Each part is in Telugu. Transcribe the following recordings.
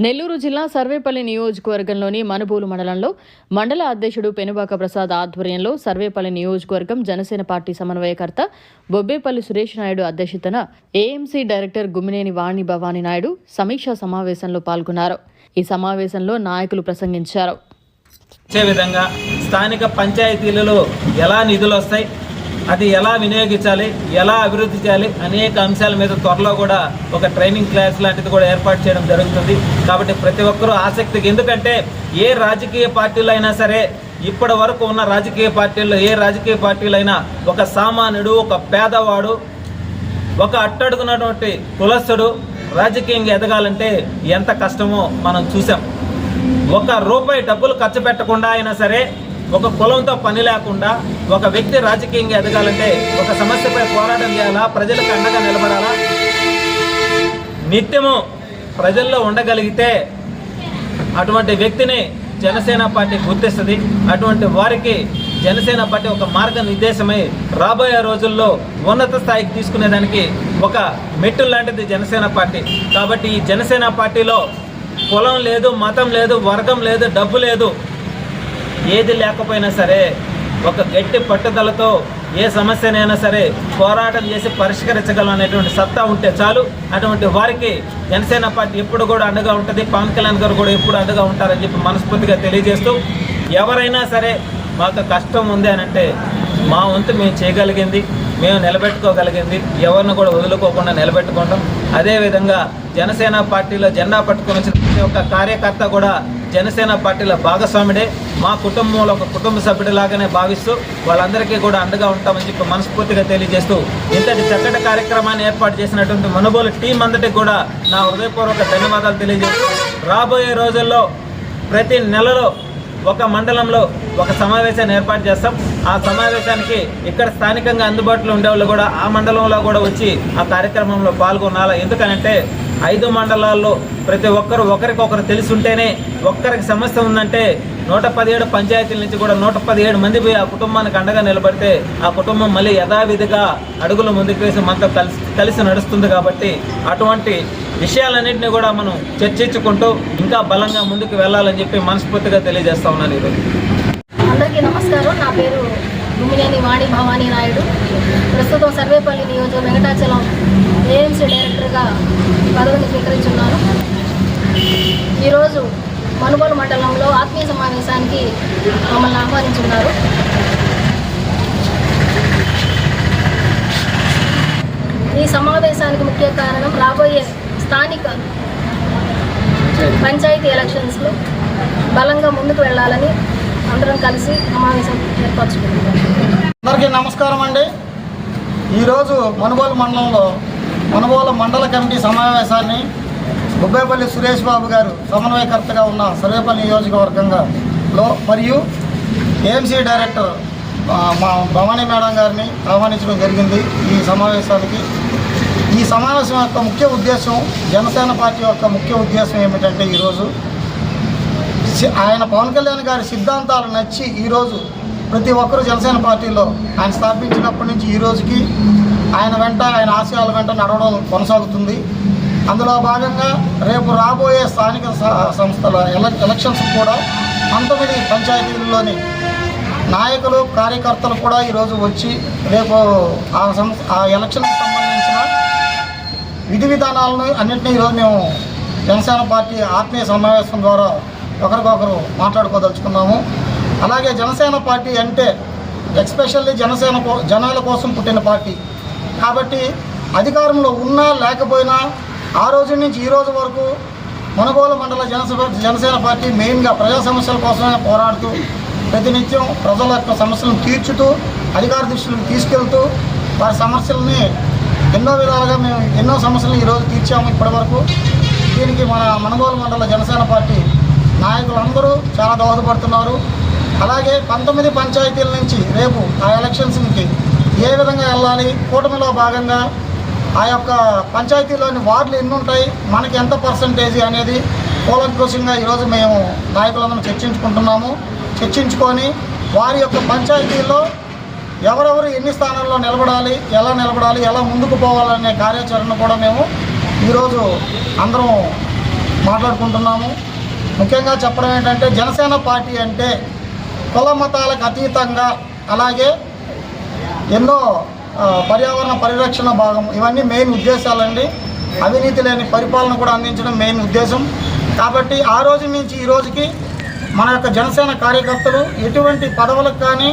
నెల్లూరు జిల్లా సర్వేపల్లి నియోజకవర్గంలోని మనుబోలు మండలంలో మండల అధ్యక్షుడు పెనుబాక ప్రసాద్ ఆధ్వర్యంలో సర్వేపల్లి నియోజకవర్గం జనసేన పార్టీ సమన్వయకర్త బొబ్బేపల్లి సురేష్ నాయుడు అధ్యక్షతన ఏఎంసీ డైరెక్టర్ గుమ్మినేని వాణి భవానీ నాయుడు సమీక్షా సమావేశంలో పాల్గొన్నారు. ఈ సమావేశంలో నాయకులు ప్రసంగించారు. విధంగా స్థానిక పంచాయతీలలో ఎలా నిధులు వస్తాయి, అది ఎలా వినియోగించాలి, ఎలా అభివృద్ధి చేయాలి అనేక అంశాల మీద త్వరలో కూడా ఒక ట్రైనింగ్ క్లాస్ లాంటిది కూడా ఏర్పాటు చేయడం జరుగుతుంది. కాబట్టి ప్రతి ఒక్కరూ ఆసక్తిగా, ఎందుకంటే ఏ రాజకీయ పార్టీలు అయినా సరే, ఇప్పటి వరకు ఉన్న రాజకీయ పార్టీల్లో ఏ రాజకీయ పార్టీలైనా ఒక సామాన్యుడు, ఒక పేదవాడు, ఒక అట్టడుగున్నటువంటి కులస్తుడు రాజకీయంగా ఎదగాలంటే ఎంత కష్టమో మనం చూసాం. ఒక రూపాయి డబ్బులు ఖర్చు పెట్టకుండా అయినా సరే, ఒక కులంతో పని లేకుండా ఒక వ్యక్తి రాజకీయంగా ఎదగాలంటే ఒక సమస్యపై పోరాటం చేయాలా, ప్రజలకు అండగా నిలబడాలా, నిత్యము ప్రజల్లో ఉండగలిగితే అటువంటి వ్యక్తిని జనసేన పార్టీ గుర్తిస్తుంది. అటువంటి వారికి జనసేన పార్టీ ఒక మార్గనిర్దేశమై రాబోయే రోజుల్లో ఉన్నత స్థాయికి తీసుకునేదానికి ఒక మెట్టు లాంటిది జనసేన పార్టీ. కాబట్టి ఈ జనసేన పార్టీలో కులం లేదు, మతం లేదు, వర్గం లేదు, డబ్బు లేదు, ఏది లేకపోయినా సరే ఒక గట్టి పట్టుదలతో ఏ సమస్యనైనా సరే పోరాటం చేసి పరిష్కరించగలం అనేటువంటి సత్తా ఉంటే చాలు. అటువంటి వారికి జనసేన పార్టీ ఎప్పుడు కూడా అండగా ఉంటుంది. పవన్ కళ్యాణ్ గారు కూడా ఎప్పుడు అండగా ఉంటారని చెప్పి మనస్ఫూర్తిగా తెలియజేస్తూ, ఎవరైనా సరే మాకు కష్టం ఉంది అని అంటే మా వంతు మేము చేయగలిగింది, మేము నిలబెట్టుకోగలిగింది, ఎవరిని కూడా వదులుకోకుండా నిలబెట్టుకుంటాం. అదేవిధంగా జనసేన పార్టీలో జెండా పట్టుకొని వచ్చిన ప్రతి ఒక్క కార్యకర్త కూడా జనసేన పార్టీలో భాగస్వాముడే, మా కుటుంబంలో ఒక కుటుంబ సభ్యుడిలాగానే భావిస్తూ వాళ్ళందరికీ కూడా అండగా ఉంటామని చెప్పి మనస్ఫూర్తిగా తెలియజేస్తూ, ఇంతటి చక్కటి కార్యక్రమాన్ని ఏర్పాటు చేసినటువంటి మనుబోలు టీం అందరికీ కూడా నా హృదయపూర్వక ధన్యవాదాలు తెలియజేస్తూ, రాబోయే రోజుల్లో ప్రతి నెలలో ఒక మండలంలో ఒక సమావేశాన్ని ఏర్పాటు చేస్తాం. ఆ సమావేశానికి ఇక్కడ స్థానికంగా అందుబాటులో ఉండేవాళ్ళు కూడా ఆ మండలంలో కూడా వచ్చి ఆ కార్యక్రమంలో పాల్గొనాలి. ఎందుకనంటే 5 మండలాల్లో ప్రతి ఒక్కరు ఒకరికొకరు తెలిసి ఉంటేనే, ఒక్కరికి సమస్య ఉందంటే 117 పంచాయతీల నుంచి కూడా 117 మంది పోయి ఆ కుటుంబానికి అండగా నిలబడితే ఆ కుటుంబం మళ్ళీ యథావిధిగా అడుగులు ముందుకు వేసి మనతో కలిసి నడుస్తుంది. కాబట్టి అటువంటి విషయాలన్నింటినీ కూడా మనం చర్చించుకుంటూ ఇంకా బలంగా ముందుకు వెళ్ళాలని చెప్పి మనస్ఫూర్తిగా తెలియజేస్తా ఉన్నాను. ఈరోజు అందరికీ నమస్కారం. నా పేరు గుమ్మినేని వాణి భవానీ నాయుడు. ప్రస్తుతం సర్వేపల్లి నియోజక వెంకటాచలం ఏఎంసీ డైరెక్టర్గా పదవిని స్వీకరించున్నాను. ఈరోజు మనుబోలు మండలంలో ఆత్మీయ సమావేశానికి మమ్మల్ని ఆహ్వానించున్నారు. ఈ సమావేశానికి ముఖ్య కారణం రాబోయే స్థానిక పంచాయతీ ఎలక్షన్స్లో బలంగా ముందుకు వెళ్ళాలని అందరం కలిసి సమావేశం ఏర్పరచుకుంటున్నాం. అందరికీ నమస్కారం అండి. ఈరోజు మనుబోలు మండలంలో మనుబోలు మండల కమిటీ సమావేశాన్ని బొబ్బేపల్లి సురేష్ బాబు గారు సమన్వయకర్తగా ఉన్న సర్వేపల్లి నియోజకవర్గంలో మరియు ఏఎంసీ డైరెక్టర్ మా భవానీ మేడం గారిని ఆహ్వానించడం జరిగింది. ఈ సమావేశానికి ఈ సమావేశం యొక్క ముఖ్య ఉద్దేశం, జనసేన పార్టీ యొక్క ముఖ్య ఉద్దేశం ఏమిటంటే, ఈరోజు ఆయన పవన్ కళ్యాణ్ గారి సిద్ధాంతాలు నచ్చి ఈరోజు ప్రతి ఒక్కరూ జనసేన పార్టీలో ఆయన స్థాపించినప్పటి నుంచి ఈ రోజుకి ఆయన వెంట, ఆయన ఆశయాల వెంట నడవడం కొనసాగుతుంది. అందులో భాగంగా రేపు రాబోయే స్థానిక సంస్థల ఎలక్షన్స్ కూడా 19 పంచాయతీల్లోని నాయకులు, కార్యకర్తలు కూడా ఈరోజు వచ్చి రేపు ఆ ఎలక్షన్కి సంబంధించిన విధి విధానాలను అన్నింటినీ ఈరోజు మేము జనసేన పార్టీ ఆత్మీయ సమావేశం ద్వారా ఒకరికొకరు మాట్లాడుకోదలుచుకున్నాము. అలాగే జనసేన పార్టీ అంటే ఎస్పెషల్లీ జనాల కోసం పుట్టిన పార్టీ కాబట్టి అధికారంలో ఉన్నా లేకపోయినా ఆ రోజు నుంచి ఈ రోజు వరకు మనుబోలు మండల జనసేన పార్టీ మెయిన్గా ప్రజా సమస్యల కోసమే పోరాడుతూ ప్రతినిత్యం ప్రజల యొక్క సమస్యలను తీర్చుతూ అధికార దృష్టికి తీసుకెళ్తూ వారి సమస్యలని ఎన్నో విధాలుగా మేము ఎన్నో సమస్యలను ఈరోజు తీర్చాము ఇప్పటివరకు. దీనికి మన మనుబోలు మండల జనసేన పార్టీ నాయకులందరూ చాలా దోహదపడుతున్నారు. అలాగే 19 పంచాయతీల నుంచి రేపు ఆ ఎలక్షన్స్కి ఏ విధంగా వెళ్ళాలి, కూటమిలో భాగంగా ఆ యొక్క పంచాయతీలోని వార్డులు ఎన్ని ఉంటాయి, మనకి ఎంత పర్సంటేజీ అనేది కూలంకషంగా ఈరోజు మేము నాయకులందరూ చర్చించుకొని వారి యొక్క పంచాయతీల్లో ఎవరెవరు ఎన్ని స్థానాల్లో నిలబడాలి, ఎలా ముందుకు పోవాలనే కార్యాచరణ కూడా మేము ఈరోజు అందరం మాట్లాడుకుంటున్నాము. ముఖ్యంగా చెప్పడం ఏంటంటే జనసేన పార్టీ అంటే కుల మతాలకు అతీతంగా, అలాగే ఎన్నో పర్యావరణ పరిరక్షణ భాగం, ఇవన్నీ మెయిన్ ఉద్దేశాలండి. అవినీతి లేని పరిపాలన కూడా అందించడం మెయిన్ ఉద్దేశం. కాబట్టి ఆ రోజు నుంచి ఈ రోజుకి మన యొక్క జనసేన కార్యకర్తలు ఎటువంటి పదవులకు కానీ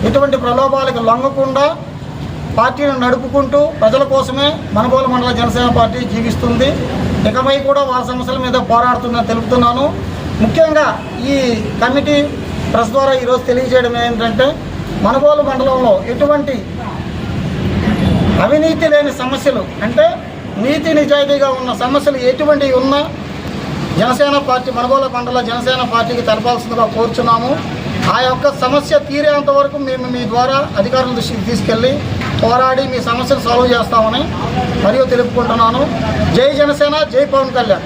ఎటువంటి ప్రలోభాలకు లొంగకుండా పార్టీని నడుపుకుంటూ ప్రజల కోసమే మనుబోలు మండల జనసేన పార్టీ జీవిస్తుంది. ఇకపై కూడా వాళ్ళ సమస్యల మీద పోరాడుతుందని తెలుపుతున్నాను. ముఖ్యంగా ఈ కమిటీ ప్రెస్ ద్వారా ఈరోజు తెలియజేయడం ఏంటంటే మనుబోలు మండలంలో ఎటువంటి అవినీతి లేని సమస్యలు, అంటే నీతి నిజాయితీగా ఉన్న సమస్యలు ఎటువంటి ఉన్నా జనసేన పార్టీ మనుబోలు మండల జనసేన పార్టీకి తెలపాల్సిందిగా కోరుచున్నాము. ఆ యొక్క సమస్య తీరేంత వరకు మేము మీ ద్వారా అధికారుల దృష్టికి తీసుకెళ్ళి పోరాడి మీ సమస్యలు సాల్వ్ చేస్తామని మరియు తెలుపుకుంటున్నాను. జై జనసేన, జై పవన్ కళ్యాణ్.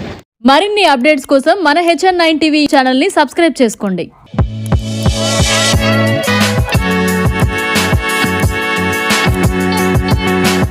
మరిన్ని అప్డేట్స్ కోసం మన HN9 టీవీ ఛానల్ని సబ్స్క్రైబ్ చేసుకోండి.